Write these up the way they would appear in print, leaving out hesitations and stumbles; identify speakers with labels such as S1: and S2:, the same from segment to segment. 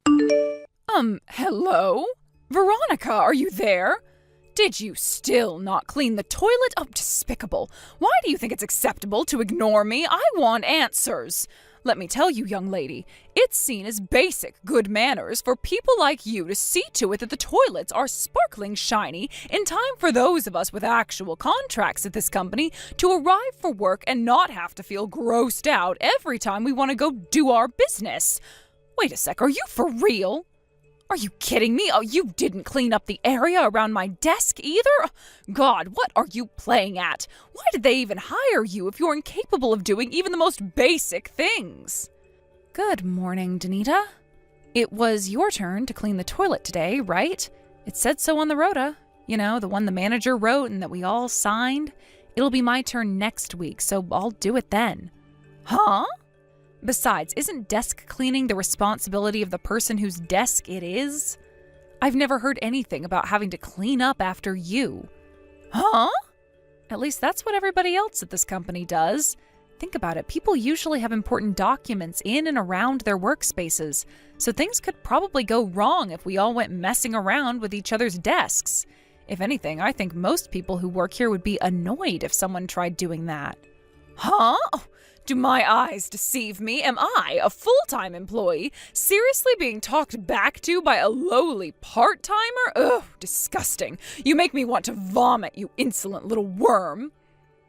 S1: Hello? Veronica, are you there? Did you still not clean the toilet? Oh, despicable. Why do you think it's acceptable to ignore me? I want answers. Let me tell you, young lady, it's seen as basic good manners for people like you to see to it that the toilets are sparkling shiny in time for those of us with actual contracts at this company to arrive for work and not have to feel grossed out every time we want to go do our business. Wait a sec, are you for real? Are you kidding me? Oh, you didn't clean up the area around my desk either? God, what are you playing at? Why did they even hire you if you're incapable of doing even the most basic things? Good morning, Denita. It was your turn to clean the toilet today, right? It said so on the rota. You know, the one the manager wrote and that we all signed. It'll be my turn next week, so I'll do it then. Huh? Besides, isn't desk cleaning the responsibility of the person whose desk it is? I've never heard anything about having to clean up after you. Huh? At least that's what everybody else at this company does. Think about it, people usually have important documents in and around their workspaces, so things could probably go wrong if we all went messing around with each other's desks. If anything, I think most people who work here would be annoyed if someone tried doing that. Huh? Do my eyes deceive me? Am I, a full-time employee, seriously being talked back to by a lowly part-timer? Ugh, disgusting. You make me want to vomit, you insolent little worm.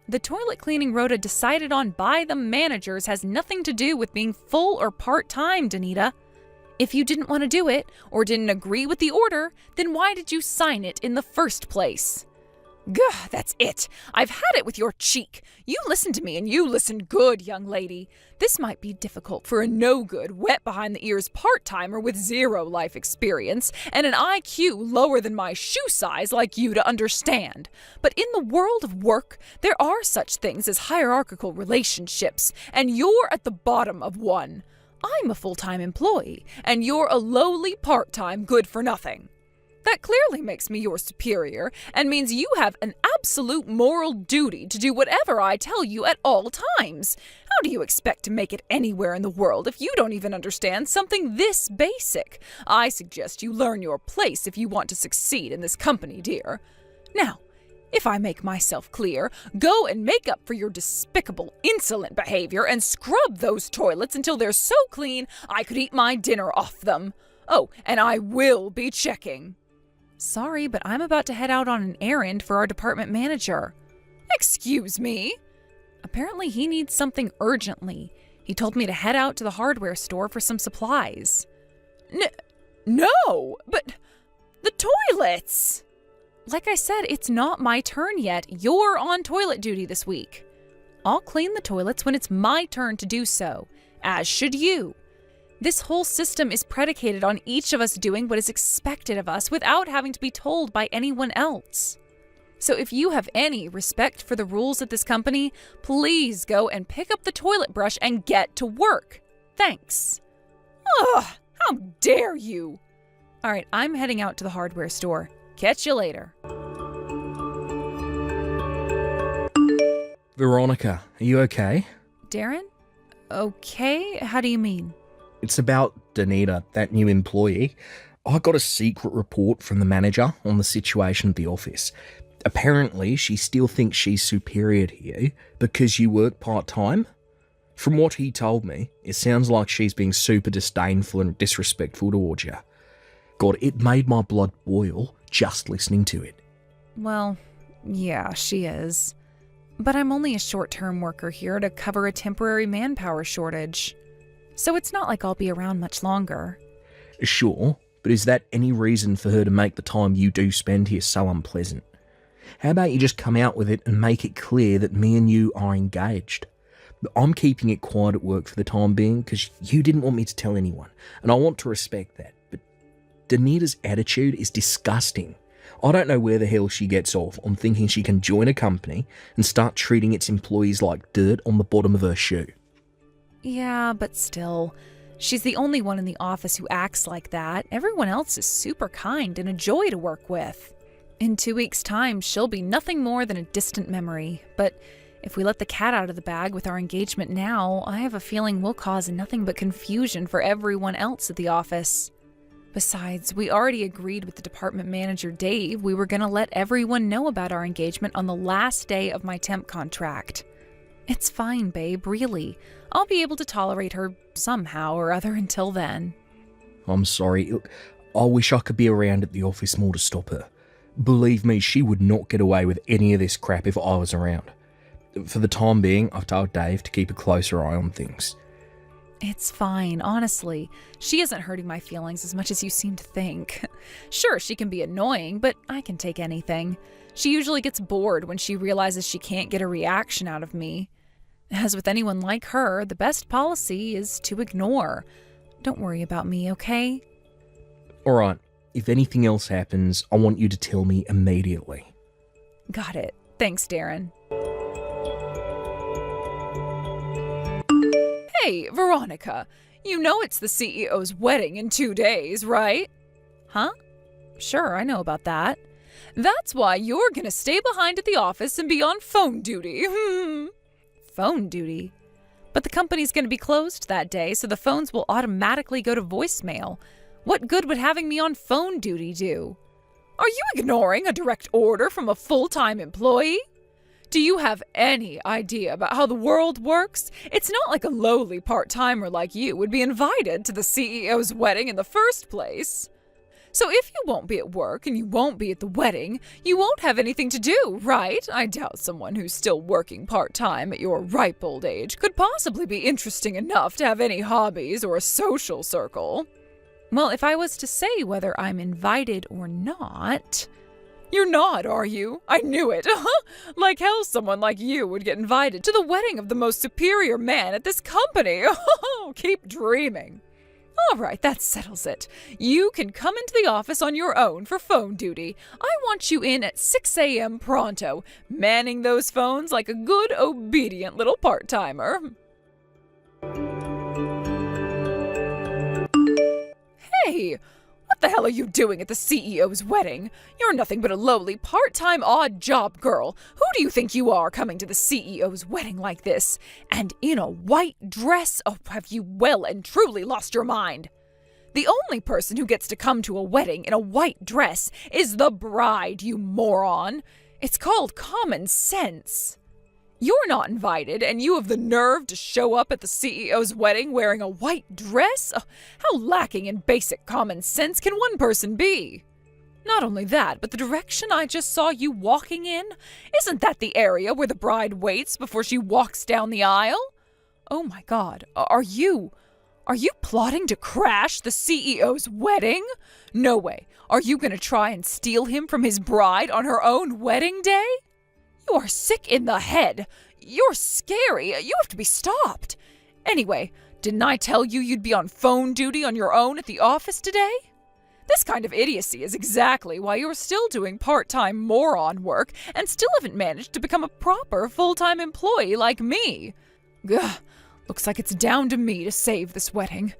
S1: The toilet cleaning rota decided on by the managers has nothing to do with being full or part-time, Denita. If you didn't want to do it, or didn't agree with the order, then why did you sign it in the first place? Gah, that's it. I've had it with your cheek. You listen to me, and you listen good, young lady. This might be difficult for a no-good, wet-behind-the-ears part-timer with zero life experience and an IQ lower than my shoe size like you to understand. But in the world of work, there are such things as hierarchical relationships, and you're at the bottom of one. I'm a full-time employee, and you're a lowly part-time good-for-nothing. That clearly makes me your superior and means you have an absolute moral duty to do whatever I tell you at all times. How do you expect to make it anywhere in the world if you don't even understand something this basic? I suggest you learn your place if you want to succeed in this company, dear. Now, if I make myself clear, go and make up for your despicable, insolent behavior and scrub those toilets until they're so clean I could eat my dinner off them. Oh, and I will be checking. Sorry, but I'm about to head out on an errand for our department manager. Excuse me? Apparently he needs something urgently. He told me to head out to the hardware store for some supplies. No, but the toilets! Like I said, it's not my turn yet. You're on toilet duty this week. I'll clean the toilets when it's my turn to do so, as should you. This whole system is predicated on each of us doing what is expected of us without having to be told by anyone else. So if you have any respect for the rules at this company, please go and pick up the toilet brush and get to work. Thanks. Ugh, how dare you! All right, I'm heading out to the hardware store. Catch you later.
S2: Veronica, are you okay?
S1: Darren? Okay? How do you mean?
S2: It's about Denita, that new employee. I got a secret report from the manager on the situation at the office. Apparently, she still thinks she's superior to you because you work part-time. From what he told me, it sounds like she's being super disdainful and disrespectful towards you. God, it made my blood boil just listening to it.
S1: Well, yeah, she is. But I'm only a short-term worker here to cover a temporary manpower shortage. So it's not like I'll be around much longer.
S2: Sure, but is that any reason for her to make the time you do spend here so unpleasant? How about you just come out with it and make it clear that me and you are engaged? I'm keeping it quiet at work for the time being because you didn't want me to tell anyone, and I want to respect that. But Denita's attitude is disgusting. I don't know where the hell she gets off on thinking she can join a company and start treating its employees like dirt on the bottom of her shoe.
S1: Yeah, but still, she's the only one in the office who acts like that. Everyone else is super kind and a joy to work with. In 2 weeks' time, she'll be nothing more than a distant memory. But if we let the cat out of the bag with our engagement now, I have a feeling we'll cause nothing but confusion for everyone else at the office. Besides, we already agreed with the department manager, Dave, we were going to let everyone know about our engagement on the last day of my temp contract. It's fine, babe, really. I'll be able to tolerate her somehow or other until then.
S2: I'm sorry. I wish I could be around at the office more to stop her. Believe me, she would not get away with any of this crap if I was around. For the time being, I've told Dave to keep a closer eye on things.
S1: It's fine, honestly. She isn't hurting my feelings as much as you seem to think. Sure, she can be annoying, but I can take anything. She usually gets bored when she realizes she can't get a reaction out of me. As with anyone like her, the best policy is to ignore. Don't worry about me, okay?
S2: Alright, if anything else happens, I want you to tell me immediately.
S1: Got it. Thanks, Darren. Hey, Veronica, you know it's the CEO's wedding in 2 days, right? Huh? Sure, I know about that. That's why you're gonna stay behind at the office and be on phone duty. Phone duty? But the company's gonna be closed that day, so the phones will automatically go to voicemail. What good would having me on phone duty do? Are you ignoring a direct order from a full-time employee? Do you have any idea about how the world works? It's not like a lowly part-timer like you would be invited to the CEO's wedding in the first place. So if you won't be at work and you won't be at the wedding, you won't have anything to do, right? I doubt someone who's still working part-time at your ripe old age could possibly be interesting enough to have any hobbies or a social circle. Well, if I was to say whether I'm invited or not... You're not, are you? I knew it. Like hell someone like you would get invited to the wedding of the most superior man at this company. Keep dreaming. All right, that settles it. You can come into the office on your own for phone duty. I want you in at 6 a.m. pronto, manning those phones like a good, obedient little part-timer. Hey! What the hell are you doing at the CEO's wedding? You're nothing but a lowly, part-time, odd job girl. Who do you think you are coming to the CEO's wedding like this? And in a white dress? Oh, have you well and truly lost your mind? The only person who gets to come to a wedding in a white dress is the bride, you moron. It's called common sense. You're not invited, and you have the nerve to show up at the CEO's wedding wearing a white dress? Oh, how lacking in basic common sense can one person be? Not only that, but the direction I just saw you walking in, isn't that the area where the bride waits before she walks down the aisle? Oh my God, are you plotting to crash the CEO's wedding? No way. Are you going to try and steal him from his bride on her own wedding day? You are sick in the head. You're scary. You have to be stopped. Anyway, didn't I tell you you'd be on phone duty on your own at the office today? This kind of idiocy is exactly why you're still doing part-time moron work and still haven't managed to become a proper full-time employee like me. Ugh, looks like it's down to me to save this wedding.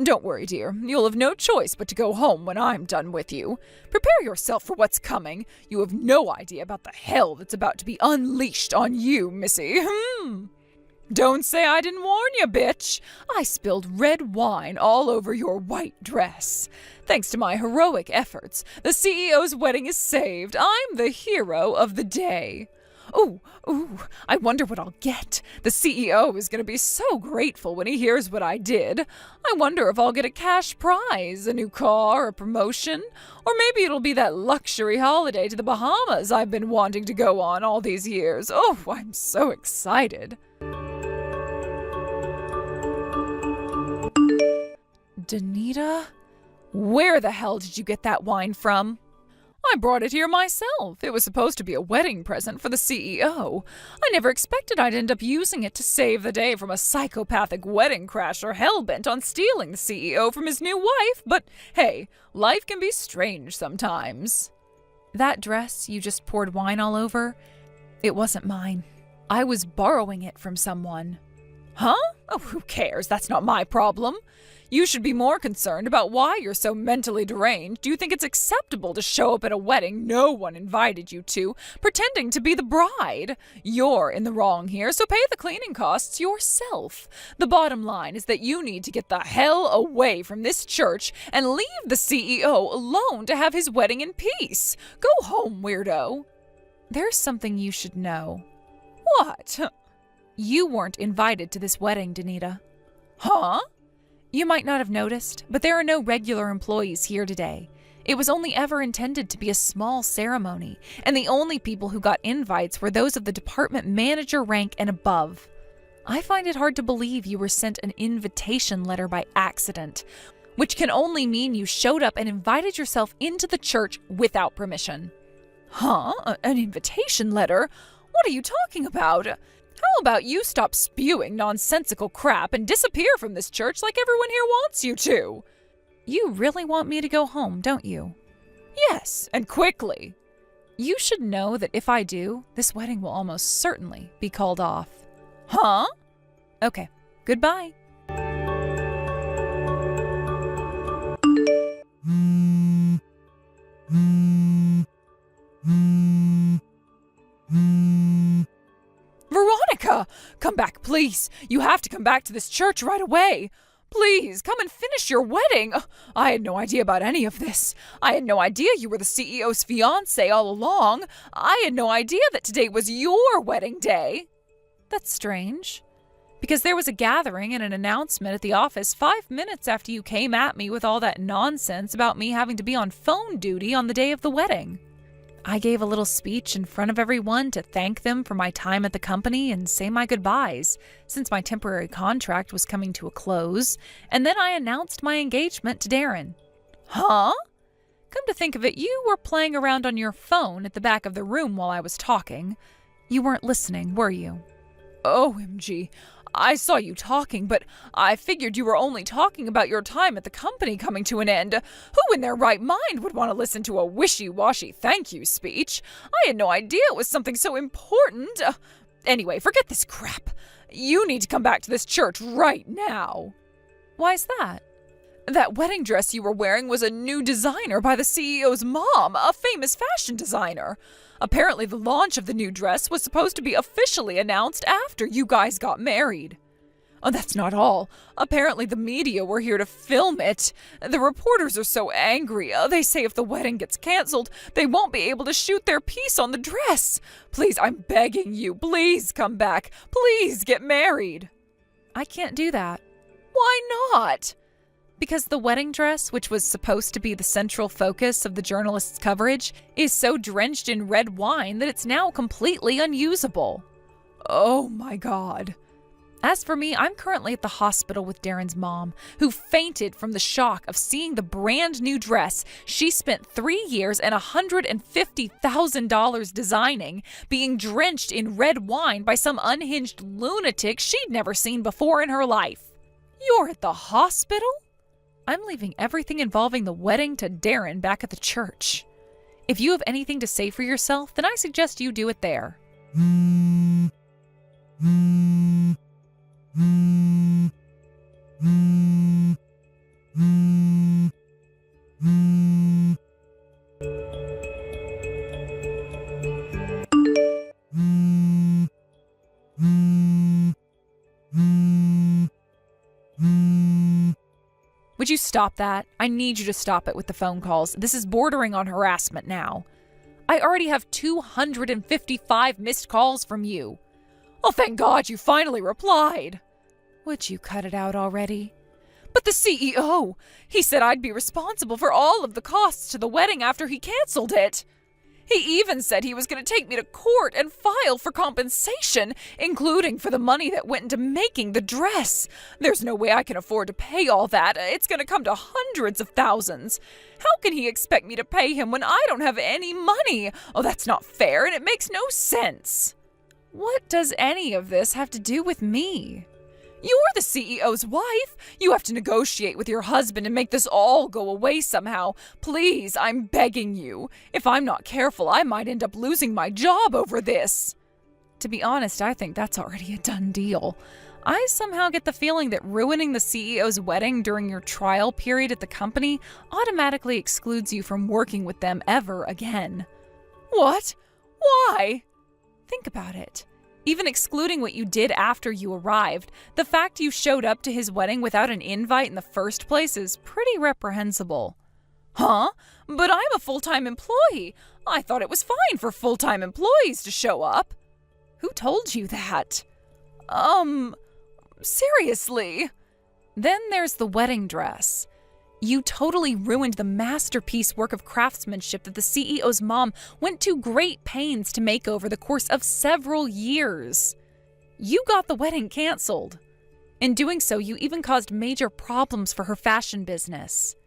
S1: Don't worry, dear. You'll have no choice but to go home when I'm done with you. Prepare yourself for what's coming. You have no idea about the hell that's about to be unleashed on you, missy. Don't say I didn't warn you, bitch. I spilled red wine all over your white dress. Thanks to my heroic efforts, the CEO's wedding is saved. I'm the hero of the day. Ooh, I wonder what I'll get. The CEO is going to be so grateful when he hears what I did. I wonder if I'll get a cash prize, a new car, a promotion, or maybe it'll be that luxury holiday to the Bahamas I've been wanting to go on all these years. Oh, I'm so excited. Denita? Where the hell did you get that wine from? I brought it here myself. It was supposed to be a wedding present for the CEO. I never expected I'd end up using it to save the day from a psychopathic wedding crasher hell-bent on stealing the CEO from his new wife, but hey, life can be strange sometimes. That dress you just poured wine all over, it wasn't mine. I was borrowing it from someone. Huh? Oh, who cares? That's not my problem. You should be more concerned about why you're so mentally deranged. Do you think it's acceptable to show up at a wedding no one invited you to, pretending to be the bride? You're in the wrong here, so pay the cleaning costs yourself. The bottom line is that you need to get the hell away from this church and leave the CEO alone to have his wedding in peace. Go home, weirdo. There's something you should know. What? You weren't invited to this wedding, Denita. Huh? You might not have noticed, but there are no regular employees here today. It was only ever intended to be a small ceremony, and the only people who got invites were those of the department manager rank and above. I find it hard to believe you were sent an invitation letter by accident, which can only mean you showed up and invited yourself into the church without permission. Huh? An invitation letter? What are you talking about? How about you stop spewing nonsensical crap and disappear from this church like everyone here wants you to? You really want me to go home, don't you? Yes, and quickly. You should know that if I do, this wedding will almost certainly be called off. Huh? Okay, goodbye. Veronica! Come back, please! You have to come back to this church right away! Please, come and finish your wedding! I had no idea about any of this. I had no idea you were the CEO's fiancé all along. I had no idea that today was your wedding day. That's strange. Because there was a gathering and an announcement at the office 5 minutes after you came at me with all that nonsense about me having to be on phone duty on the day of the wedding. I gave a little speech in front of everyone to thank them for my time at the company and say my goodbyes, since my temporary contract was coming to a close, and then I announced my engagement to Darren. Huh? Come to think of it, you were playing around on your phone at the back of the room while I was talking. You weren't listening, were you? OMG. I saw you talking, but I figured you were only talking about your time at the company coming to an end. Who in their right mind would want to listen to a wishy-washy thank you speech? I had no idea it was something so important. Anyway, forget this crap. You need to come back to this church right now. Why's that? That wedding dress you were wearing was a new designer by the CEO's mom, a famous fashion designer. Apparently the launch of the new dress was supposed to be officially announced after you guys got married. Oh, that's not all. Apparently the media were here to film it. The reporters are so angry. They say if the wedding gets canceled, they won't be able to shoot their piece on the dress. Please, I'm begging you, please come back. Please get married. I can't do that. Why not? Because the wedding dress, which was supposed to be the central focus of the journalists' coverage, is so drenched in red wine that it's now completely unusable. Oh my God. As for me, I'm currently at the hospital with Darren's mom, who fainted from the shock of seeing the brand new dress she spent 3 years and $150,000 designing, being drenched in red wine by some unhinged lunatic she'd never seen before in her life. You're at the hospital? I'm leaving everything involving the wedding to Darren back at the church. If you have anything to say for yourself, then I suggest you do it there. Would you stop that? I need you to stop it with the phone calls. This is bordering on harassment now. I already have 255 missed calls from you. Oh, thank God you finally replied. Would you cut it out already? But the CEO, he said I'd be responsible for all of the costs to the wedding after he canceled it. He even said he was going to take me to court and file for compensation, including for the money that went into making the dress. There's no way I can afford to pay all that. It's going to come to hundreds of thousands. How can he expect me to pay him when I don't have any money? Oh, that's not fair, and it makes no sense. What does any of this have to do with me? You're the CEO's wife. You have to negotiate with your husband and make this all go away somehow. Please, I'm begging you. If I'm not careful, I might end up losing my job over this. To be honest, I think that's already a done deal. I somehow get the feeling that ruining the CEO's wedding during your trial period at the company automatically excludes you from working with them ever again. What? Why? Think about it. Even excluding what you did after you arrived, the fact you showed up to his wedding without an invite in the first place is pretty reprehensible. Huh? But I'm a full-time employee. I thought it was fine for full-time employees to show up. Who told you that? Seriously? Then there's the wedding dress. You totally ruined the masterpiece work of craftsmanship that the CEO's mom went to great pains to make over the course of several years. You got the wedding canceled. In doing so, you even caused major problems for her fashion business.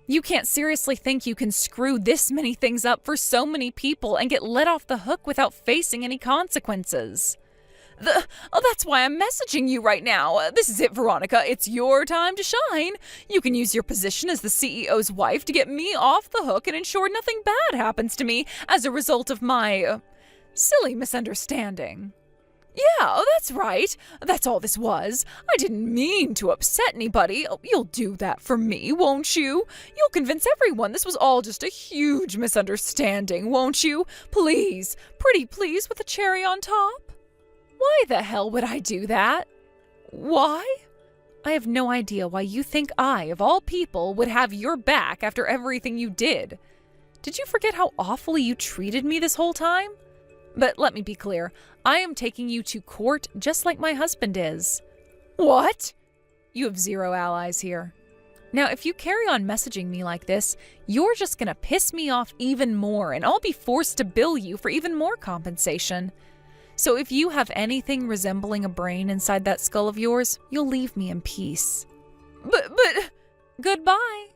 S1: You can't seriously think you can screw this many things up for so many people and get let off the hook without facing any consequences. That's why I'm messaging you right now. This is it, Veronica. It's your time to shine. You can use your position as the CEO's wife to get me off the hook and ensure nothing bad happens to me as a result of my silly misunderstanding. Yeah, that's right. That's all this was. I didn't mean to upset anybody. You'll do that for me, won't you? You'll convince everyone this was all just a huge misunderstanding, won't you? Please, pretty please with a cherry on top. Why the hell would I do that? Why? I have no idea why you think I, of all people, would have your back after everything you did. Did you forget how awfully you treated me this whole time? But let me be clear, I am taking you to court just like my husband is. What? You have zero allies here. Now, if you carry on messaging me like this, you're just gonna piss me off even more, and I'll be forced to bill you for even more compensation. So if you have anything resembling a brain inside that skull of yours, you'll leave me in peace. But, goodbye.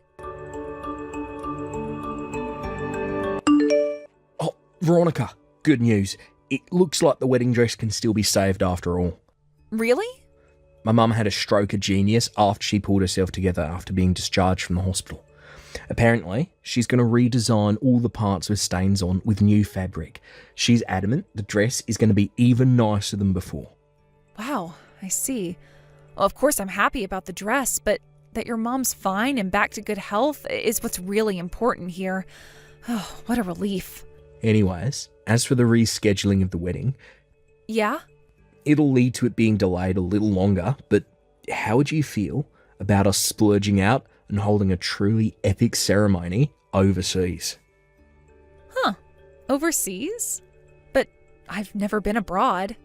S2: Oh, Veronica, good news. It looks like the wedding dress can still be saved after all.
S1: Really?
S2: My mum had a stroke of genius after she pulled herself together after being discharged from the hospital. Apparently, she's going to redesign all the parts with stains on with new fabric. She's adamant the dress is going to be even nicer than before.
S1: Wow, I see. Well, of course I'm happy about the dress, but that your mom's fine and back to good health is what's really important here. Oh, what a relief.
S2: Anyways, as for the rescheduling of the wedding...
S1: Yeah?
S2: It'll lead to it being delayed a little longer, but how would you feel about us splurging out and holding a truly epic ceremony overseas?
S1: Huh. Overseas? But I've never been abroad.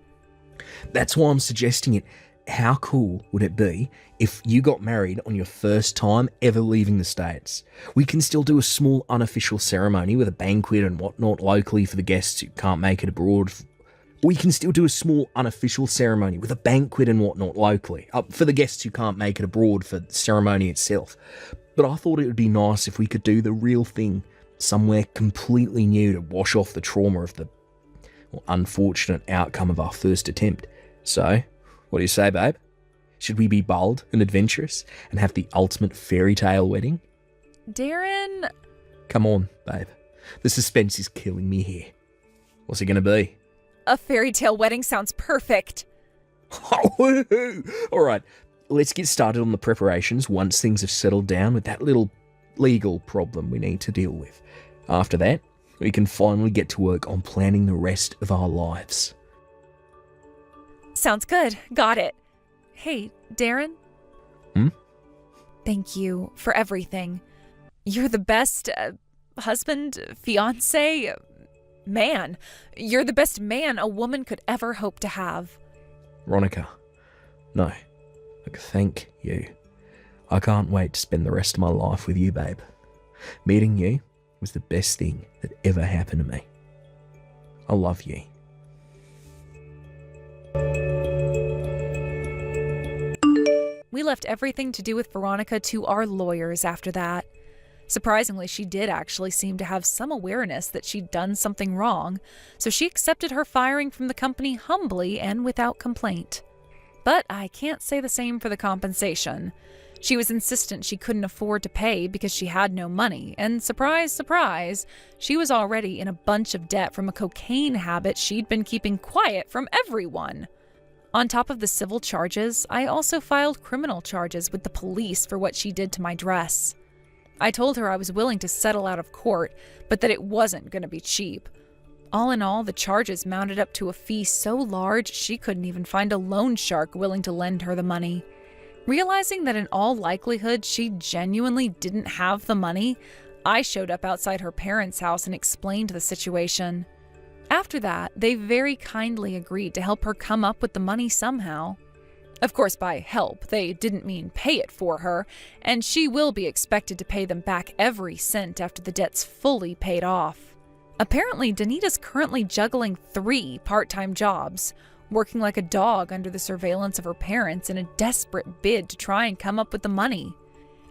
S2: That's why I'm suggesting it. How cool would it be if you got married on your first time ever leaving the States? We can still do a small unofficial ceremony with a banquet and whatnot locally for the guests who can't make it abroad. We can still do a small unofficial ceremony with a banquet and whatnot locally for the guests who can't make it abroad for the ceremony itself. But I thought it would be nice if we could do the real thing somewhere completely new to wash off the trauma of the unfortunate outcome of our first attempt. So, what do you say, babe? Should we be bold and adventurous and have the ultimate fairy tale wedding?
S1: Darren...
S2: Come on, babe. The suspense is killing me here. What's it going to be?
S1: A fairy tale wedding sounds perfect.
S2: Oh, all right, let's get started on the preparations once things have settled down with that little legal problem we need to deal with. After that, we can finally get to work on planning the rest of our lives.
S1: Sounds good. Got it. Hey, Darren? Thank you for everything. You're the best husband, fiancé, man. You're the best man a woman could ever hope to have.
S2: Veronica, no. Thank you. I can't wait to spend the rest of my life with you, babe. Meeting you was the best thing that ever happened to me. I love you.
S1: We left everything to do with Veronica to our lawyers after that. Surprisingly, she did actually seem to have some awareness that she'd done something wrong, so she accepted her firing from the company humbly and without complaint. But I can't say the same for the compensation. She was insistent she couldn't afford to pay because she had no money, and surprise, surprise, she was already in a bunch of debt from a cocaine habit she'd been keeping quiet from everyone. On top of the civil charges, I also filed criminal charges with the police for what she did to my dress. I told her I was willing to settle out of court, but that it wasn't going to be cheap. All in all, the charges mounted up to a fee so large she couldn't even find a loan shark willing to lend her the money. Realizing that in all likelihood she genuinely didn't have the money, I showed up outside her parents' house and explained the situation. After that, they very kindly agreed to help her come up with the money somehow. Of course, by help, they didn't mean pay it for her, and she will be expected to pay them back every cent after the debt's fully paid off. Apparently, Denita's currently juggling 3 part-time jobs, working like a dog under the surveillance of her parents in a desperate bid to try and come up with the money.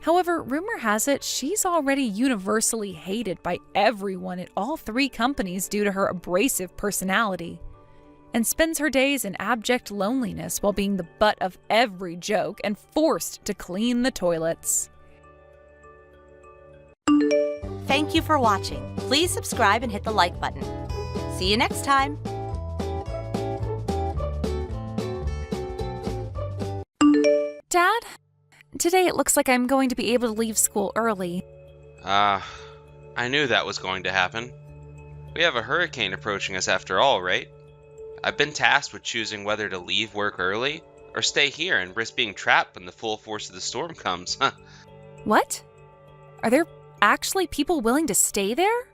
S1: However, rumor has it she's already universally hated by everyone at all 3 companies due to her abrasive personality, and spends her days in abject loneliness while being the butt of every joke and forced to clean the toilets.
S3: Thank you for watching. Please subscribe and hit the like button. See you next time.
S1: Dad, today it looks like I'm going to be able to leave school early.
S4: I knew that was going to happen. We have a hurricane approaching us after all, right? I've been tasked with choosing whether to leave work early or stay here and risk being trapped when the full force of the storm comes.
S1: What? Are there actually people willing to stay there?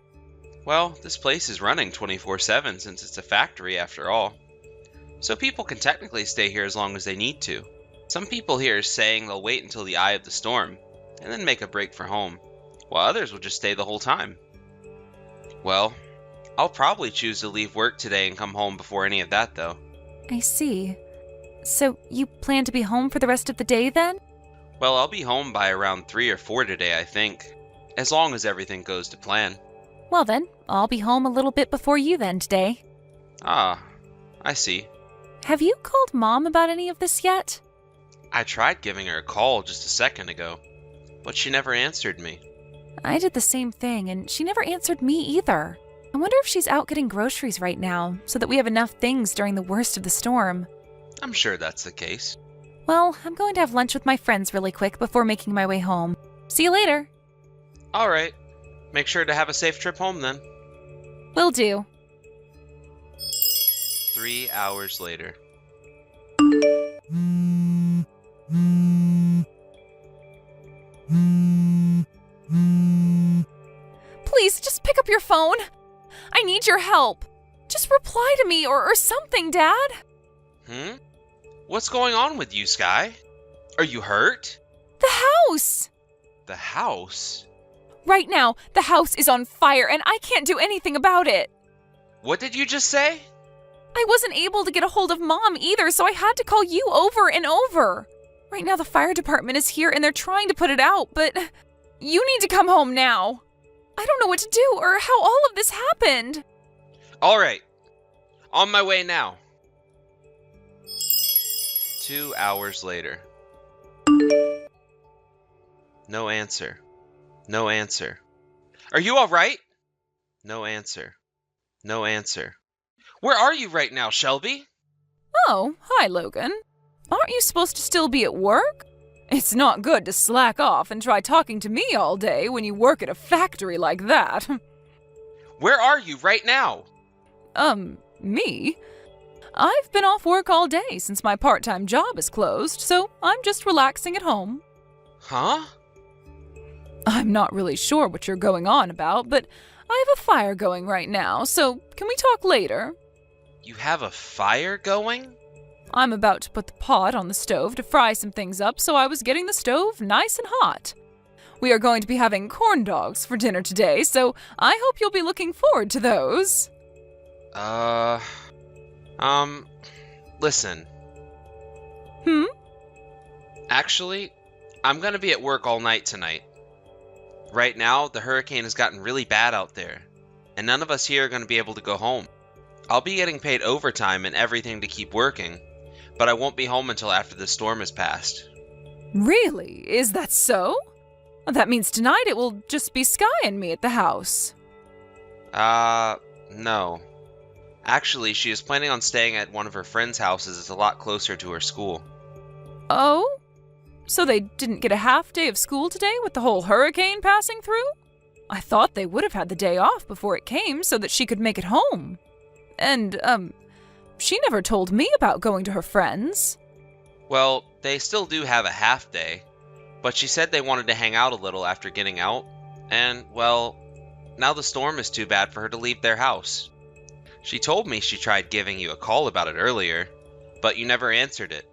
S4: Well, this place is running 24/7 since it's a factory after all. So people can technically stay here as long as they need to. Some people here are saying they'll wait until the eye of the storm and then make a break for home, while others will just stay the whole time. Well, I'll probably choose to leave work today and come home before any of that, though.
S1: I see. So you plan to be home for the rest of the day then?
S4: Well, I'll be home by around 3 or 4 today, I think, as long as everything goes to plan.
S1: Well then, I'll be home a little bit before you then today.
S4: Ah, I see.
S1: Have you called Mom about any of this yet?
S4: I tried giving her a call just a second ago, but she never answered me.
S1: I did the same thing, and she never answered me either. I wonder if she's out getting groceries right now, so that we have enough things during the worst of the storm.
S4: I'm sure that's the case.
S1: Well, I'm going to have lunch with my friends really quick before making my way home. See you later.
S4: All right. Make sure to have a safe trip home then.
S1: Will do.
S4: 3 hours later.
S1: Please, just pick up your phone. I need your help. Just reply to me or something, Dad.
S4: What's going on with you, Sky? Are you hurt?
S1: The house!
S4: The house?
S1: Right now, the house is on fire and I can't do anything about it.
S4: What did you just say?
S1: I wasn't able to get a hold of Mom either, so I had to call you over and over. Right now, the fire department is here and they're trying to put it out, but you need to come home now. I don't know what to do or how all of this happened.
S4: All right. On my way now. 2 hours later. No answer. No answer. Are you all right? No answer. No answer. Where are you right now, Shelby?
S1: Oh, hi, Logan. Aren't you supposed to still be at work? It's not good to slack off and try talking to me all day when you work at a factory like that.
S4: Where are you right now?
S1: Me? I've been off work all day since my part-time job is closed, so I'm just relaxing at home.
S4: Huh?
S1: I'm not really sure what you're going on about, but I have a fire going right now, so can we talk later?
S4: You have a fire going?
S1: I'm about to put the pot on the stove to fry some things up, so I was getting the stove nice and hot. We are going to be having corn dogs for dinner today, so I hope you'll be looking forward to those.
S4: Listen.
S1: Hmm?
S4: Actually, I'm gonna be at work all night tonight. Right now, the hurricane has gotten really bad out there, and none of us here are gonna be able to go home. I'll be getting paid overtime and everything to keep working, but I won't be home until after the storm has passed.
S1: Really? Is that so? That means tonight it will just be Sky and me at the house.
S4: No. Actually, she is planning on staying at one of her friends' houses. It's a lot closer to her school.
S1: Oh? So they didn't get a half day of school today with the whole hurricane passing through? I thought they would have had the day off before it came so that she could make it home. And, she never told me about going to her friends.
S4: Well, they still do have a half day, but she said they wanted to hang out a little after getting out, and, well, now the storm is too bad for her to leave their house. She told me she tried giving you a call about it earlier, but you never answered it.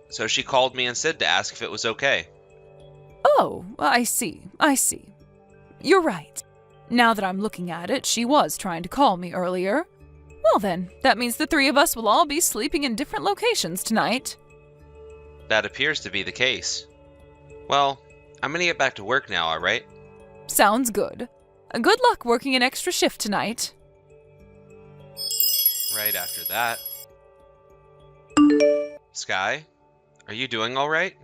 S4: So she called me instead to ask if it was okay.
S1: Oh, I see. You're right. Now that I'm looking at it, she was trying to call me earlier. Well then, that means the three of us will all be sleeping in different locations tonight.
S4: That appears to be the case. Well, I'm gonna get back to work now, alright?
S1: Sounds good. Good luck working an extra shift tonight.
S4: Right after that. Sky, are you doing alright?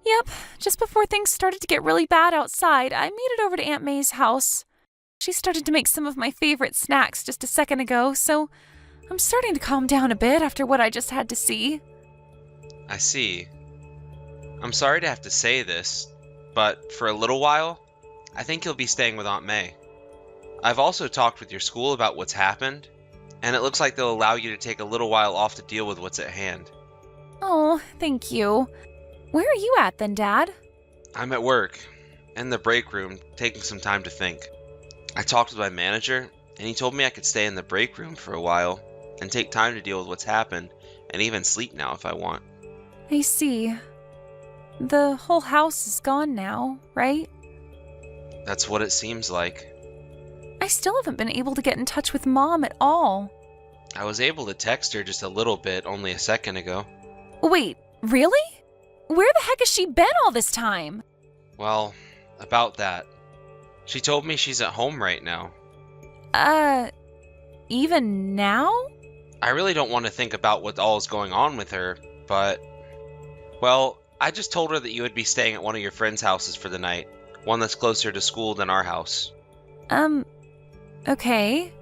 S1: Yep, just before things started to get really bad outside, I made it over to Aunt May's house. She started to make some of my favorite snacks just a second ago, so I'm starting to calm down a bit after what I just had to see.
S4: I see. I'm sorry to have to say this, but for a little while, I think you'll be staying with Aunt May. I've also talked with your school about what's happened, and it looks like they'll allow you to take a little while off to deal with what's at hand.
S1: Oh, thank you. Where are you at then, Dad?
S4: I'm at work, in the break room, taking some time to think. I talked with my manager, and he told me I could stay in the break room for a while, and take time to deal with what's happened, and even sleep now if I want.
S1: I see. The whole house is gone now, right?
S4: That's what it seems like.
S1: I still haven't been able to get in touch with Mom at all.
S4: I was able to text her just a little bit only a second ago.
S1: Wait, really? Where the heck has she been all this time?
S4: Well, about that. She told me she's at home right now.
S1: Even now?
S4: I really don't want to think about what all is going on with her, but... Well, I just told her that you would be staying at one of your friends' houses for the night. One that's closer to school than our house.
S1: Okay.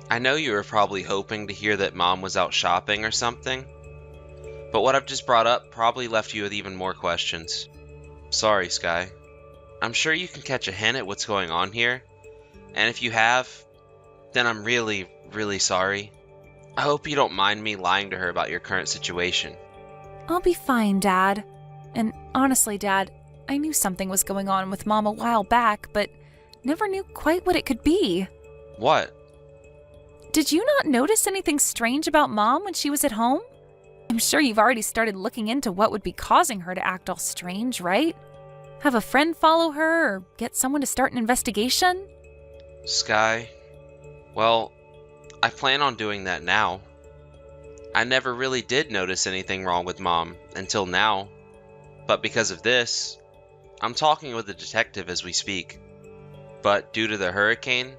S4: I know you were probably hoping to hear that Mom was out shopping or something, but what I've just brought up probably left you with even more questions. Sorry, Sky. I'm sure you can catch a hint at what's going on here, and if you have, then I'm really, really sorry. I hope you don't mind me lying to her about your current situation.
S1: I'll be fine, Dad. And honestly, Dad, I knew something was going on with Mom a while back, but never knew quite what it could be.
S4: What?
S1: Did you not notice anything strange about Mom when she was at home? I'm sure you've already started looking into what would be causing her to act all strange, right? Have a friend follow her or get someone to start an investigation?
S4: Sky? Well, I plan on doing that now. I never really did notice anything wrong with Mom until now, but because of this, I'm talking with a detective as we speak. But due to the hurricane,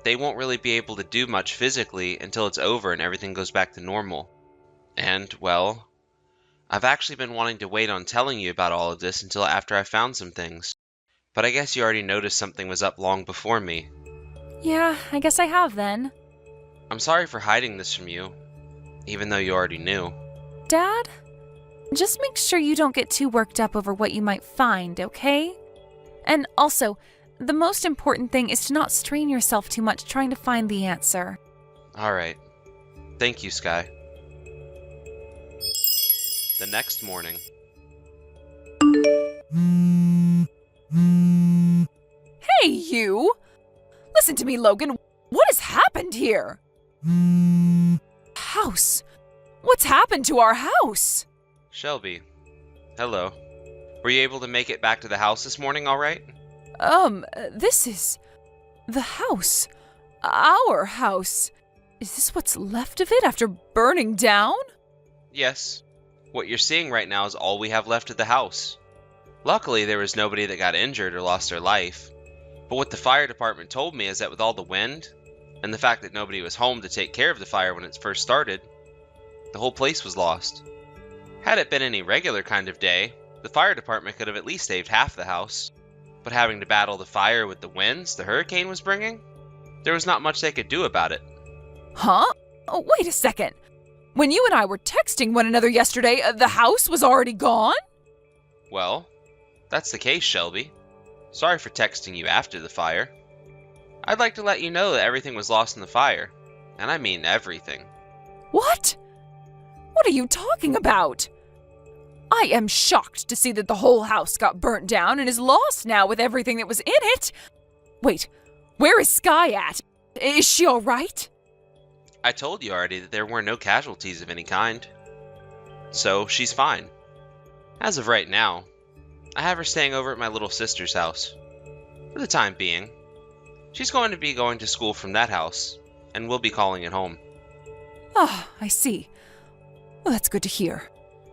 S4: they won't really be able to do much physically until it's over and everything goes back to normal. And, well, I've actually been wanting to wait on telling you about all of this until after I found some things. But I guess you already noticed something was up long before me.
S1: Yeah, I guess I have then.
S4: I'm sorry for hiding this from you, even though you already knew.
S1: Dad, just make sure you don't get too worked up over what you might find, okay? And also, the most important thing is to not strain yourself too much trying to find the answer.
S4: Alright. Thank you, Sky. The next morning.
S1: Hey, you! Listen to me, Logan. What has happened here? House. What's happened to our house?
S4: Shelby. Hello. Were you able to make it back to the house this morning alright?
S1: This is the house. Our house. Is this what's left of it after burning down?
S4: Yes. What you're seeing right now is all we have left of the house. Luckily, there was nobody that got injured or lost their life. But what the fire department told me is that with all the wind, and the fact that nobody was home to take care of the fire when it first started, the whole place was lost. Had it been any regular kind of day, the fire department could have at least saved half the house. But having to battle the fire with the winds the hurricane was bringing, there was not much they could do about it.
S1: Huh? Oh, wait a second. When you and I were texting one another yesterday, the house was already gone?
S4: Well, that's the case, Shelby. Sorry for texting you after the fire. I'd like to let you know that everything was lost in the fire. And I mean everything.
S1: What? What are you talking about? I am shocked to see that the whole house got burnt down and is lost now with everything that was in it. Wait, where is Sky at? Is she all right?
S4: I told you already that there were no casualties of any kind. So, she's fine. As of right now, I have her staying over at my little sister's house. For the time being. She's going to be going to school from that house, and we'll be calling it home.
S1: Ah, I see. Well, that's good to hear.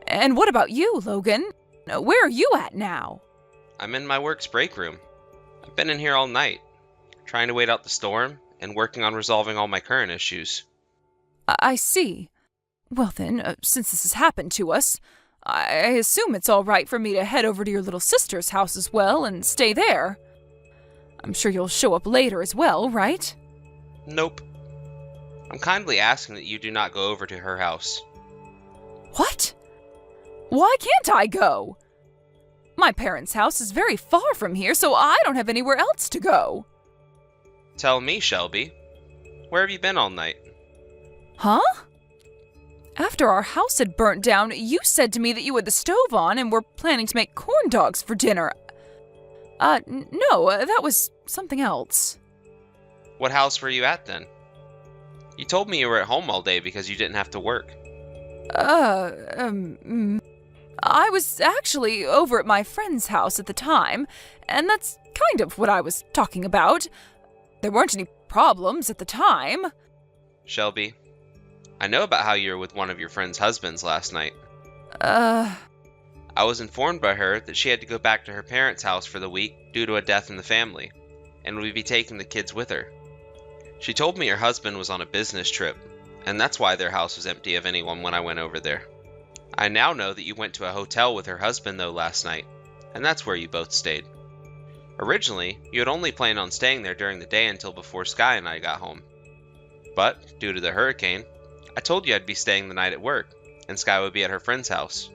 S1: And what about you, Logan? Where are you at now?
S4: I'm in my work's break room. I've been in here all night, trying to wait out the storm and working on resolving all my current issues.
S1: I see. Well then, since this has happened to us, I assume it's all right for me to head over to your little sister's house as well and stay there. I'm sure you'll show up later as well, right?
S4: Nope. I'm kindly asking that you do not go over to her house.
S1: What? Why can't I go? My parents' house is very far from here, so I don't have anywhere else to go.
S4: Tell me, Shelby. Where have you been all night?
S1: Huh? After our house had burnt down, you said to me that you had the stove on and were planning to make corn dogs for dinner. No, that was something else.
S4: What house were you at then? You told me you were at home all day because you didn't have to work.
S1: I was actually over at my friend's house at the time, and that's kind of what I was talking about. There weren't any problems at the time.
S4: Shelby, I know about how you were with one of your friend's husbands last night.
S1: I
S4: was informed by her that she had to go back to her parents' house for the week due to a death in the family, and would be taking the kids with her. She told me her husband was on a business trip, and that's why their house was empty of anyone when I went over there. I now know that you went to a hotel with her husband though last night, and that's where you both stayed. Originally, you had only planned on staying there during the day until before Sky and I got home. But, due to the hurricane, I told you I'd be staying the night at work, and Sky would be at her friend's house.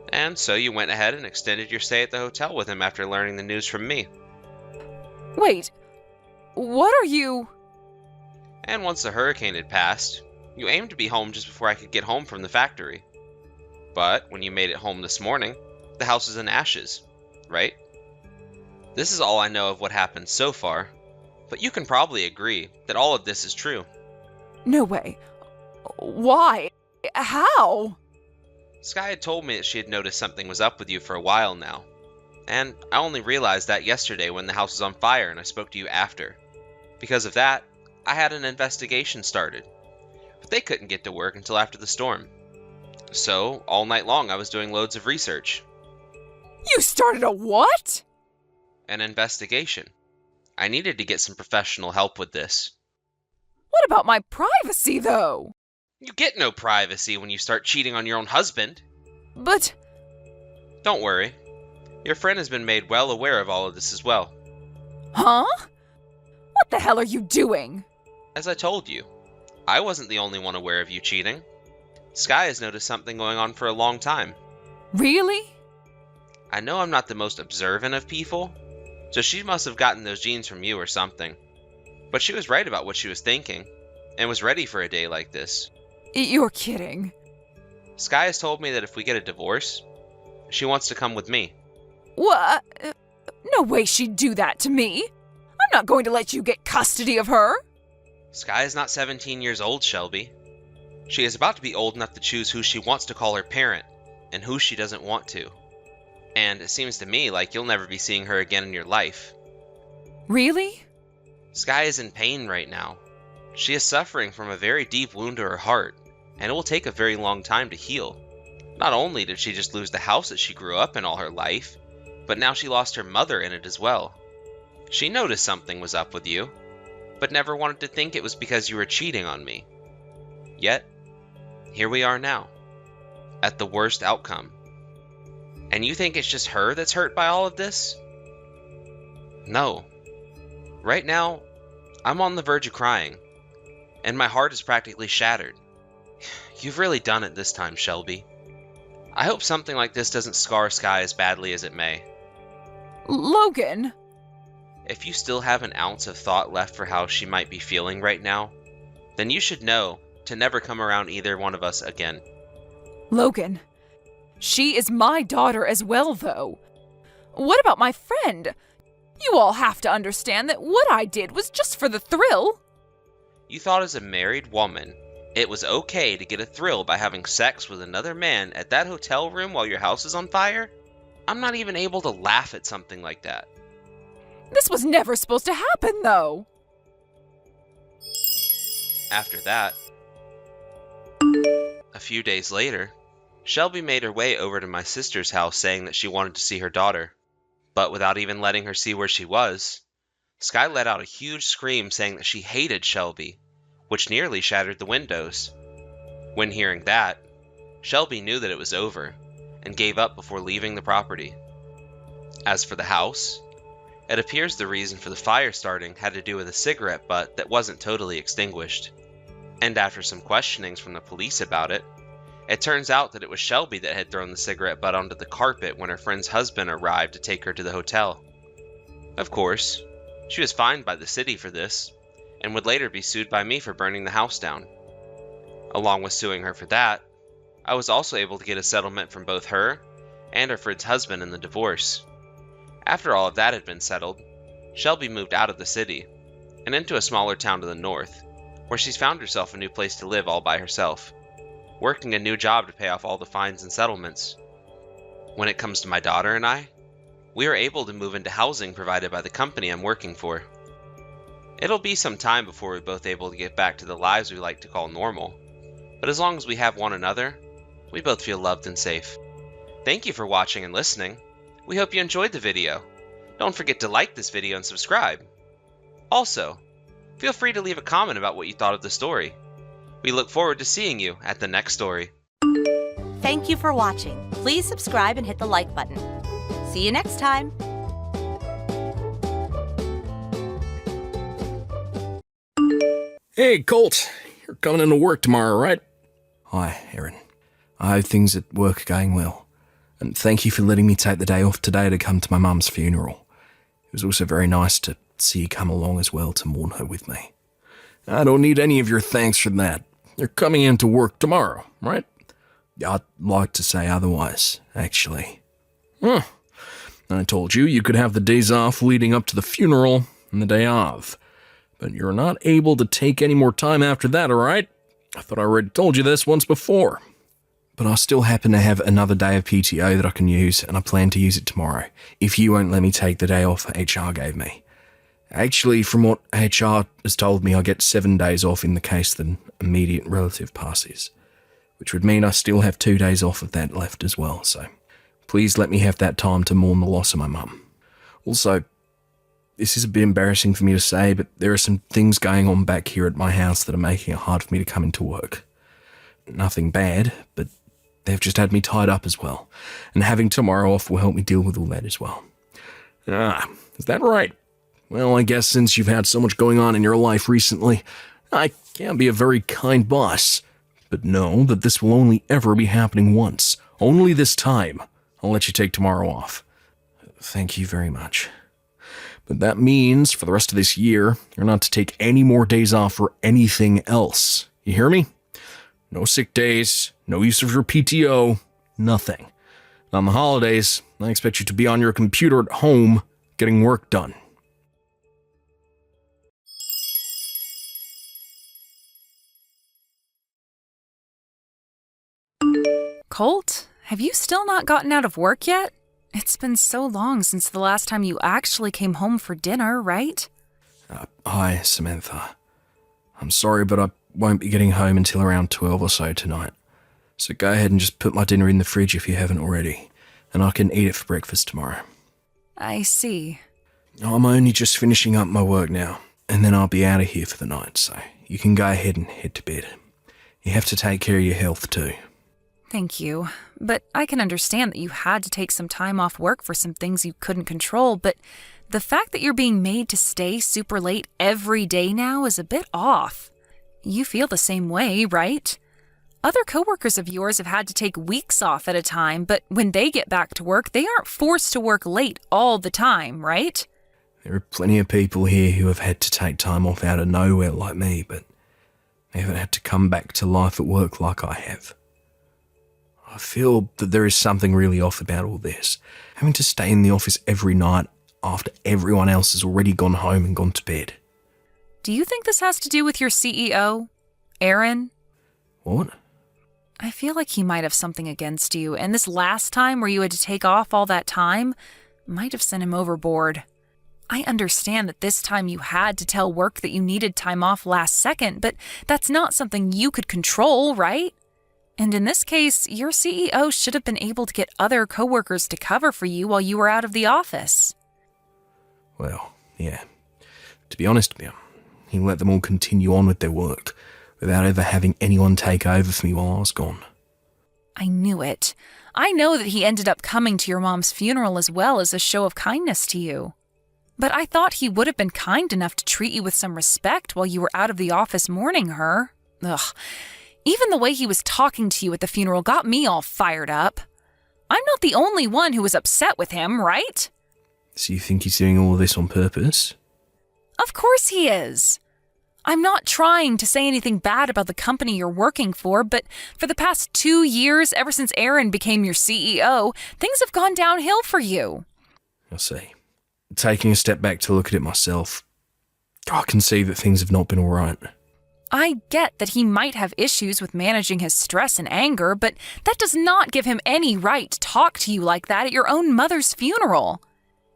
S4: And so you went ahead and extended your stay at the hotel with him after learning the news from me.
S1: Wait, what are you...
S4: And once the hurricane had passed, you aimed to be home just before I could get home from the factory. But when you made it home this morning, the house was in ashes, right? This is all I know of what happened so far, but you can probably agree that all of this is true.
S1: No way. Why? How?
S4: Sky had told me that she had noticed something was up with you for a while now, and I only realized that yesterday when the house was on fire and I spoke to you after. Because of that, I had an investigation started, but they couldn't get to work until after the storm. So, all night long I was doing loads of research.
S1: You started a what?
S4: An investigation. I needed to get some professional help with this.
S1: What about my privacy, though?
S4: You get no privacy when you start cheating on your own husband.
S1: But...
S4: Don't worry. Your friend has been made well aware of all of this as well.
S1: Huh? What the hell are you doing?
S4: As I told you, I wasn't the only one aware of you cheating. Sky has noticed something going on for a long time.
S1: Really?
S4: I know I'm not the most observant of people, so she must have gotten those genes from you or something. But she was right about what she was thinking, and was ready for a day like this.
S1: You're kidding.
S4: Sky has told me that if we get a divorce, she wants to come with me.
S1: What? No way she'd do that to me. I'm not going to let you get custody of her.
S4: Sky is not 17 years old, Shelby. She is about to be old enough to choose who she wants to call her parent, and who she doesn't want to. And it seems to me like you'll never be seeing her again in your life.
S1: Really?
S4: Sky is in pain right now. She is suffering from a very deep wound to her heart, and it will take a very long time to heal. Not only did she just lose the house that she grew up in all her life, but now she lost her mother in it as well. She noticed something was up with you, but never wanted to think it was because you were cheating on me. Yet, here we are now, at the worst outcome. And you think it's just her that's hurt by all of this? No. Right now, I'm on the verge of crying. and my heart is practically shattered. You've really done it this time, Shelby. I hope something like this doesn't scar Sky as badly as it may.
S1: Logan!
S4: If you still have an ounce of thought left for how she might be feeling right now, then you should know to never come around either one of us again.
S1: Logan, she is my daughter as well, though. What about my friend? You all have to understand that what I did was just for the thrill.
S4: You thought as a married woman, it was okay to get a thrill by having sex with another man at that hotel room while your house is on fire? I'm not even able to laugh at something like that.
S1: This was never supposed to happen, though.
S4: After that, a few days later, Shelby made her way over to my sister's house saying that she wanted to see her daughter. But without even letting her see where she was, Sky let out a huge scream saying that she hated Shelby, which nearly shattered the windows. When hearing that, Shelby knew that it was over and gave up before leaving the property. As for the house, it appears the reason for the fire starting had to do with a cigarette butt that wasn't totally extinguished. And after some questionings from the police about it, it turns out that it was Shelby that had thrown the cigarette butt onto the carpet when her friend's husband arrived to take her to the hotel. Of course, she was fined by the city for this, and would later be sued by me for burning the house down. Along with suing her for that, I was also able to get a settlement from both her and her friend's husband in the divorce. After all of that had been settled, Shelby moved out of the city, and into a smaller town to the north, where she's found herself a new place to live all by herself, working a new job to pay off all the fines and settlements. When it comes to my daughter and I, we are able to move into housing provided by the company I'm working for. It'll be some time before we're both able to get back to the lives we like to call normal, but as long as we have one another, we both feel loved and safe. Thank you for watching and listening. We hope you enjoyed the video. Don't forget to like this video and subscribe. Also, feel free to leave a comment about what you thought of the story. We look forward to seeing you at the next story.
S3: Thank you for watching. Please subscribe and hit the like button. See you next time.
S2: Hey, Colt. You're coming into work tomorrow, right? Hi, Erin. I hope things at work are going well. And thank you for letting me take the day off today to come to my mum's funeral. It was also very nice to see you come along as well to mourn her with me. I don't need any of your thanks for that. You're coming into work tomorrow, right? I'd like to say otherwise, actually. I told you could have the days off leading up to the funeral and the day of. But you're not able to take any more time after that, alright? I thought I already told you this once before. But I still happen to have another day of PTO that I can use, and I plan to use it tomorrow, if you won't let me take the day off HR gave me. Actually, from what HR has told me, I get 7 days off in the case that an immediate relative passes, which would mean I still have 2 days off of that left as well, so please let me have that time to mourn the loss of my mum. Also, this is a bit embarrassing for me to say, but there are some things going on back here at my house that are making it hard for me to come into work. Nothing bad, but they've just had me tied up as well, and having tomorrow off will help me deal with all that as well. Is that right? Well, I guess since you've had so much going on in your life recently, I can't be a very kind boss. But know that this will only ever be happening once. Only this time. I'll let you take tomorrow off. Thank you very much. But that means, for the rest of this year, you're not to take any more days off for anything else. You hear me? No sick days, no use of your PTO, nothing. On the holidays, I expect you to be on your computer at home, getting work done.
S1: Colt, have you still not gotten out of work yet? It's been so long since the last time you actually came home for dinner, right?
S2: Hi, Samantha. I'm sorry, but I won't be getting home until around 12 or so tonight. So go ahead and just put my dinner in the fridge if you haven't already, and I can eat it for breakfast tomorrow.
S1: I see.
S2: I'm only just finishing up my work now, and then I'll be out of here for the night, so you can go ahead and head to bed. You have to take care of your health too.
S1: Thank you. But I can understand that you had to take some time off work for some things you couldn't control, but the fact that you're being made to stay super late every day now is a bit off. You feel the same way, right? Other coworkers of yours have had to take weeks off at a time, but when they get back to work, they aren't forced to work late all the time, right?
S2: There are plenty of people here who have had to take time off out of nowhere like me, but they haven't had to come back to life at work like I have. I feel that there is something really off about all this. Having to stay in the office every night after everyone else has already gone home and gone to bed.
S1: Do you think this has to do with your CEO, Aaron?
S2: What?
S1: I feel like he might have something against you, and this last time where you had to take off all that time might have sent him overboard. I understand that this time you had to tell work that you needed time off last second, but that's not something you could control, right? And in this case, your CEO should have been able to get other coworkers to cover for you while you were out of the office.
S2: Well, yeah. To be honest with you, he let them all continue on with their work without ever having anyone take over for me while I was gone.
S1: I knew it. I know that he ended up coming to your mom's funeral as well as a show of kindness to you. But I thought he would have been kind enough to treat you with some respect while you were out of the office mourning her. Ugh. Even the way he was talking to you at the funeral got me all fired up. I'm not the only one who was upset with him, right?
S2: So you think he's doing all of this on purpose?
S1: Of course he is. I'm not trying to say anything bad about the company you're working for, but for the past 2 years, ever since Aaron became your CEO, things have gone downhill for you.
S2: I see. Taking a step back to look at it myself, I can see that things have not been all right.
S1: I get that he might have issues with managing his stress and anger, but that does not give him any right to talk to you like that at your own mother's funeral.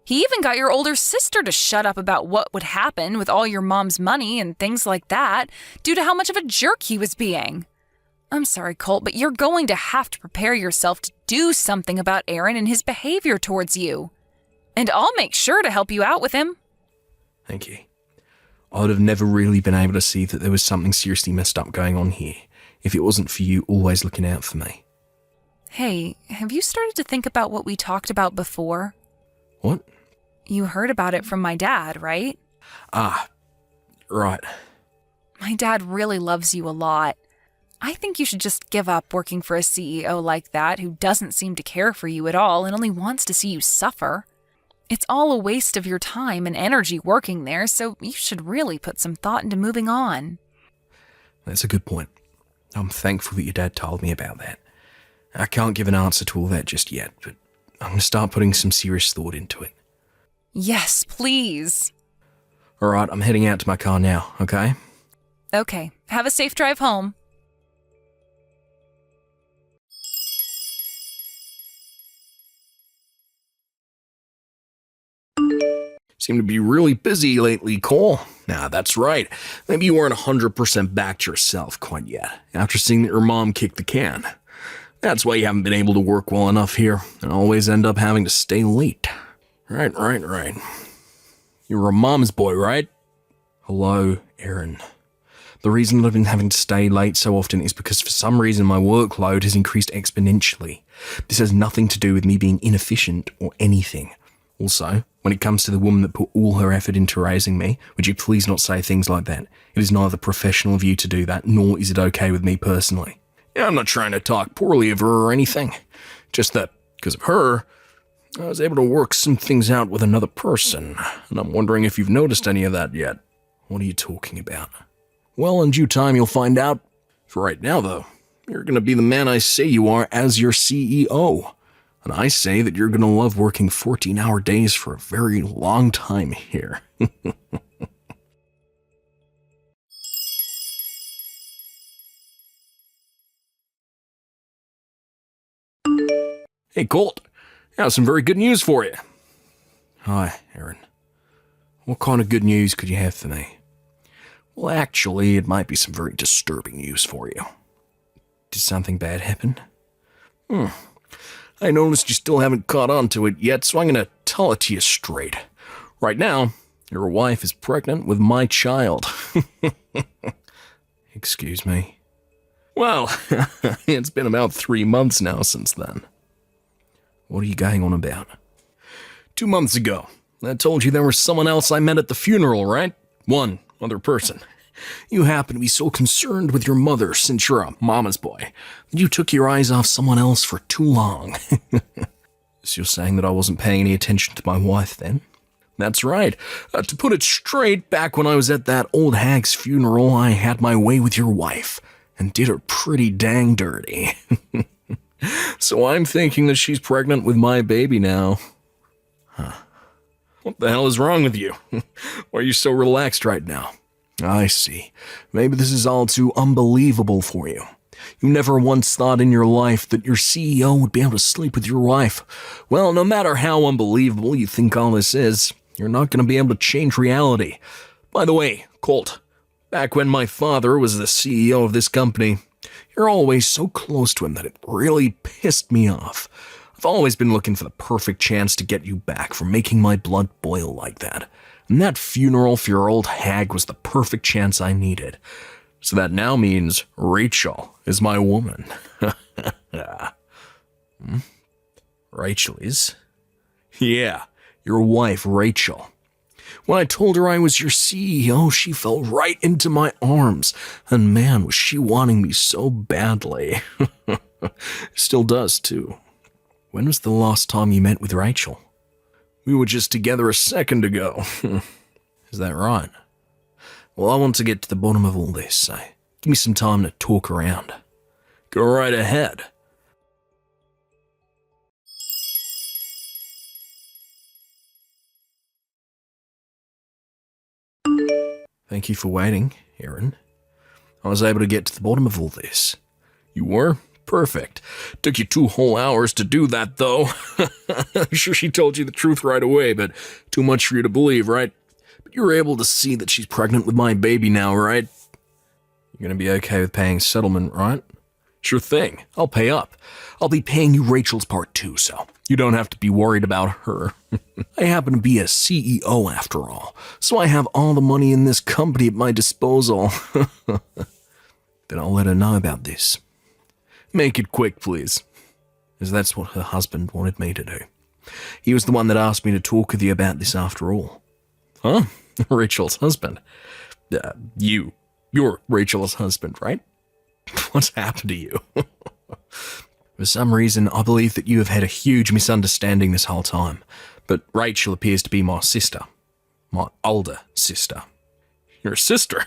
S1: He even got your older sister to shut up about what would happen with all your mom's money and things like that due to how much of a jerk he was being. I'm sorry, Colt, but you're going to have to prepare yourself to do something about Aaron and his behavior towards you. And I'll make sure to help you out with him.
S2: Thank you. I would have never really been able to see that there was something seriously messed up going on here if it wasn't for you always looking out for me.
S1: Hey, have you started to think about what we talked about before?
S2: What?
S1: You heard about it from my dad, right?
S2: Ah, right.
S1: My dad really loves you a lot. I think you should just give up working for a CEO like that who doesn't seem to care for you at all and only wants to see you suffer. It's all a waste of your time and energy working there, so you should really put some thought into moving on.
S2: That's a good point. I'm thankful that your dad told me about that. I can't give an answer to all that just yet, but I'm going to start putting some serious thought into it.
S1: Yes, please.
S2: All right, I'm heading out to my car now, okay?
S1: Okay, have a safe drive home.
S2: Seem to be really busy lately, Cole. Nah, that's right. Maybe you weren't 100% back to yourself quite yet, after seeing that your mom kicked the can. That's why you haven't been able to work well enough here, and always end up having to stay late. Right. You're a mom's boy, right? Hello, Aaron. The reason that I've been having to stay late so often is because for some reason my workload has increased exponentially. This has nothing to do with me being inefficient or anything. Also, when it comes to the woman that put all her effort into raising me, would you please not say things like that? It is neither professional of you to do that, nor is it okay with me personally. Yeah, I'm not trying to talk poorly of her or anything. Just that, because of her, I was able to work some things out with another person, and I'm wondering if you've noticed any of that yet. What are you talking about? Well, in due time you'll find out. For right now, though, you're going to be the man I say you are as your CEO. And I say that you're going to love working 14-hour days for a very long time here. Hey, Colt. I have some very good news for you. Hi, Aaron. What kind of good news could you have for me? Well, actually, it might be some very disturbing news for you. Did something bad happen? I noticed you still haven't caught on to it yet, so I'm going to tell it to you straight. Right now, your wife is pregnant with my child. Excuse me. Well, it's been about 3 months now since then. What are you going on about? 2 months ago, I told you there was someone else I met at the funeral, right? One other person. You happen to be so concerned with your mother since you're a mama's boy that you took your eyes off someone else for too long. So you're saying that I wasn't paying any attention to my wife then? That's right. To put it straight, back when I was at that old hag's funeral, I had my way with your wife and did her pretty dang dirty. So I'm thinking that she's pregnant with my baby now. Huh. What the hell is wrong with you? Why are you so relaxed right now? I see. Maybe this is all too unbelievable for you. You never once thought in your life that your CEO would be able to sleep with your wife. Well, no matter how unbelievable you think all this is, you're not going to be able to change reality. By the way, Colt, back when my father was the CEO of this company, you're always so close to him that it really pissed me off. I've always been looking for the perfect chance to get you back for making my blood boil like that. And that funeral for your old hag was the perfect chance I needed. So that now means Rachel is my woman. Rachel is? Yeah, your wife, Rachel. When I told her I was your CEO, she fell right into my arms. And man, was she wanting me so badly. Still does, too. When was the last time you met with Rachel? We were just together a second ago. Is that right? Well, I want to get to the bottom of all this, so give me some time to talk around. Go right ahead. Thank you for waiting, Aaron. I was able to get to the bottom of all this. You were? Perfect. Took you 2 whole hours to do that, though. I'm sure she told you the truth right away, but too much for you to believe, right? But you were able to see that she's pregnant with my baby now, right? You're going to be okay with paying settlement, right? Sure thing. I'll pay up. I'll be paying you Rachel's part too, so you don't have to be worried about her. I happen to be a CEO after all, so I have all the money in this company at my disposal. Then I'll let her know about this. Make it quick, please. As that's what her husband wanted me to do. He was the one that asked me to talk with you about this after all. Huh? Rachel's husband? You're Rachel's husband, right? What's happened to you? For some reason, I believe that you have had a huge misunderstanding this whole time, but Rachel appears to be my sister. My older sister. Your sister?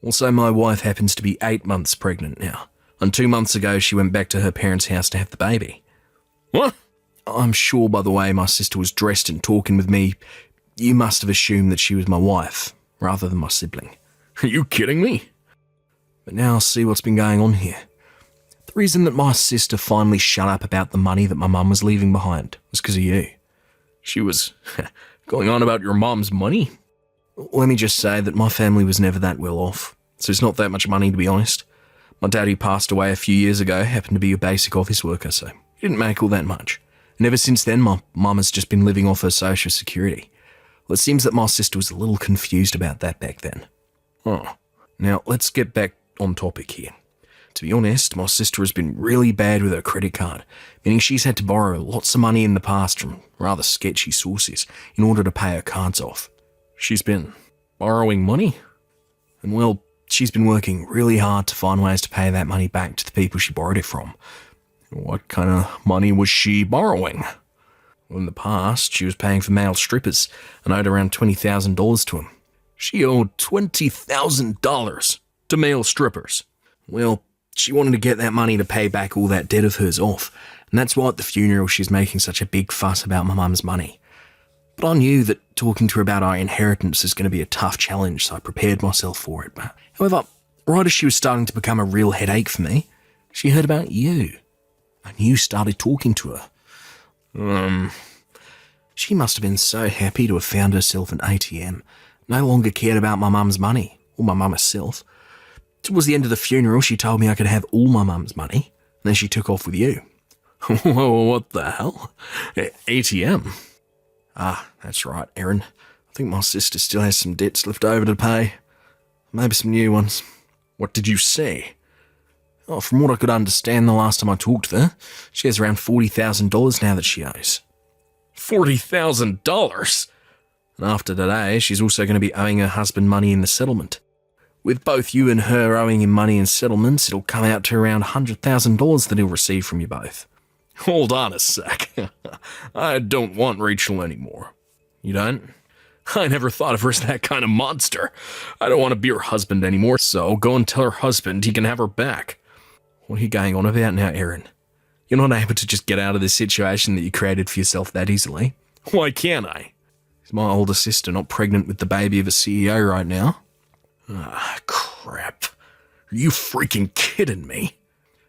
S2: Also, my wife happens to be 8 months pregnant now, and 2 months ago she went back to her parents' house to have the baby. What? I'm sure by the way my sister was dressed and talking with me, you must have assumed that she was my wife, rather than my sibling. Are you kidding me? But now I'll see what's been going on here. The reason that my sister finally shut up about the money that my mum was leaving behind was because of you. She was going on about your mum's money? Let me just say that my family was never that well off, so it's not that much money to be honest. My daddy passed away a few years ago, happened to be a basic office worker, so he didn't make all that much. And ever since then, my mum has just been living off her social security. Well, it seems that my sister was a little confused about that back then. Oh. Now, let's get back on topic here. To be honest, my sister has been really bad with her credit card, meaning she's had to borrow lots of money in the past from rather sketchy sources in order to pay her cards off. She's been borrowing money? And well, she's been working really hard to find ways to pay that money back to the people she borrowed it from. What kind of money was she borrowing? Well, in the past, she was paying for male strippers and owed around $20,000 to them. She owed $20,000 to male strippers. Well, she wanted to get that money to pay back all that debt of hers off, and that's why at the funeral she's making such a big fuss about my mum's money. But I knew that talking to her about our inheritance is going to be a tough challenge, so I prepared myself for it. However, right as she was starting to become a real headache for me, she heard about you. And you started talking to her. She must have been so happy to have found herself an ATM. No longer cared about my mum's money, or my mum herself. Towards the end of the funeral, she told me I could have all my mum's money, and then she took off with you. What the hell? ATM? Ah, that's right, Aaron. I think my sister still has some debts left over to pay. Maybe some new ones. What did you say? Oh, from what I could understand the last time I talked to her, she has around $40,000 now that she owes. $40,000? And after today, she's also going to be owing her husband money in the settlement. With both you and her owing him money in settlements, it'll come out to around $100,000 that he'll receive from you both. Hold on a sec. I don't want Rachel anymore. You don't? I never thought of her as that kind of monster. I don't want to be her husband anymore, so go and tell her husband he can have her back. What are you going on about now, Erin? You're not able to just get out of this situation that you created for yourself that easily. Why can't I? Is my older sister not pregnant with the baby of a CEO right now? Ah, crap. Are you freaking kidding me?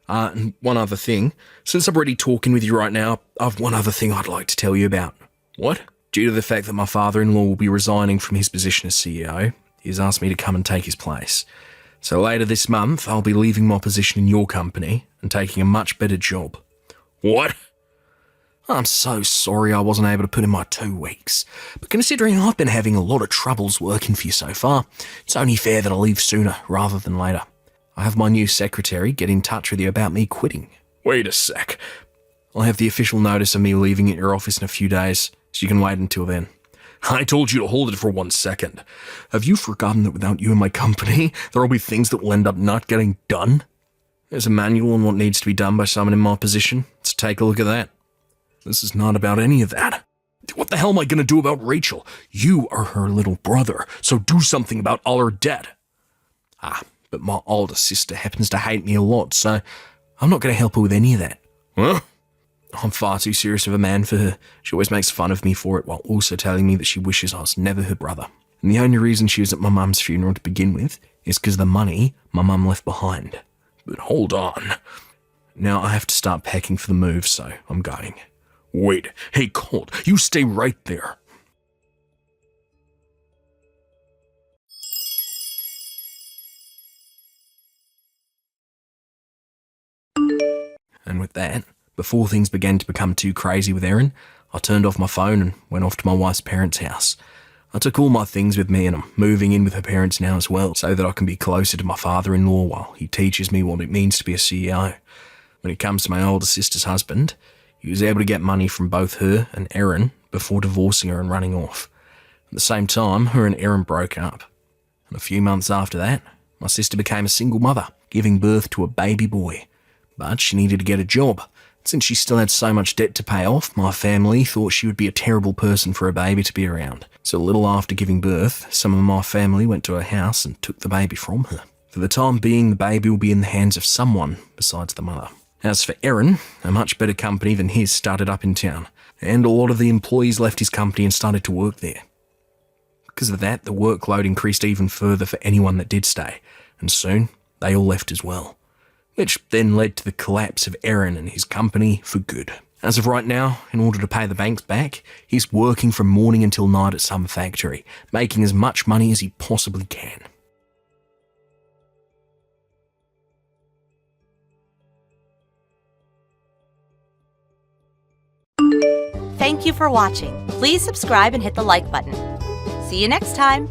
S2: And one other thing. Since I'm already talking with you right now, I've one other thing I'd like to tell you about. What? Due to the fact that my father-in-law will be resigning from his position as CEO, he's asked me to come and take his place. So later this month, I'll be leaving my position in your company and taking a much better job. What? I'm so sorry I wasn't able to put in my 2 weeks, but considering I've been having a lot of troubles working for you so far, it's only fair that I leave sooner rather than later. I have my new secretary get in touch with you about me quitting. Wait a sec. I'll have the official notice of me leaving at your office in a few days, so you can wait until then. I told you to hold it for 1 second. Have you forgotten that without you in my company, there will be things that will end up not getting done? There's a manual on what needs to be done by someone in my position, so take a look at that. This is not about any of that. What the hell am I going to do about Rachel? You are her little brother, so do something about all her debt. But my older sister happens to hate me a lot, so I'm not going to help her with any of that. Huh? I'm far too serious of a man for her. She always makes fun of me for it while also telling me that she wishes I was never her brother. And the only reason she was at my mum's funeral to begin with is because of the money my mum left behind. But hold on. Now I have to start packing for the move, so I'm going. Wait, hey Colt, you stay right there. And with that, before things began to become too crazy with Erin, I turned off my phone and went off to my wife's parents' house. I took all my things with me and I'm moving in with her parents now as well, so that I can be closer to my father-in-law while he teaches me what it means to be a CEO. When it comes to my older sister's husband, he was able to get money from both her and Erin before divorcing her and running off. At the same time, her and Erin broke up. And a few months after that, my sister became a single mother, giving birth to a baby boy. But she needed to get a job. Since she still had so much debt to pay off, my family thought she would be a terrible person for a baby to be around. So a little after giving birth, some of my family went to her house and took the baby from her. For the time being, the baby will be in the hands of someone besides the mother. As for Erin, a much better company than his started up in town, and a lot of the employees left his company and started to work there. Because of that, the workload increased even further for anyone that did stay, and soon they all left as well. Which then led to the collapse of Erin and his company for good. As of right now, in order to pay the banks back, he's working from morning until night at some factory, making as much money as he possibly can.
S3: Thank you for watching. Please subscribe and hit the like button. See you next time.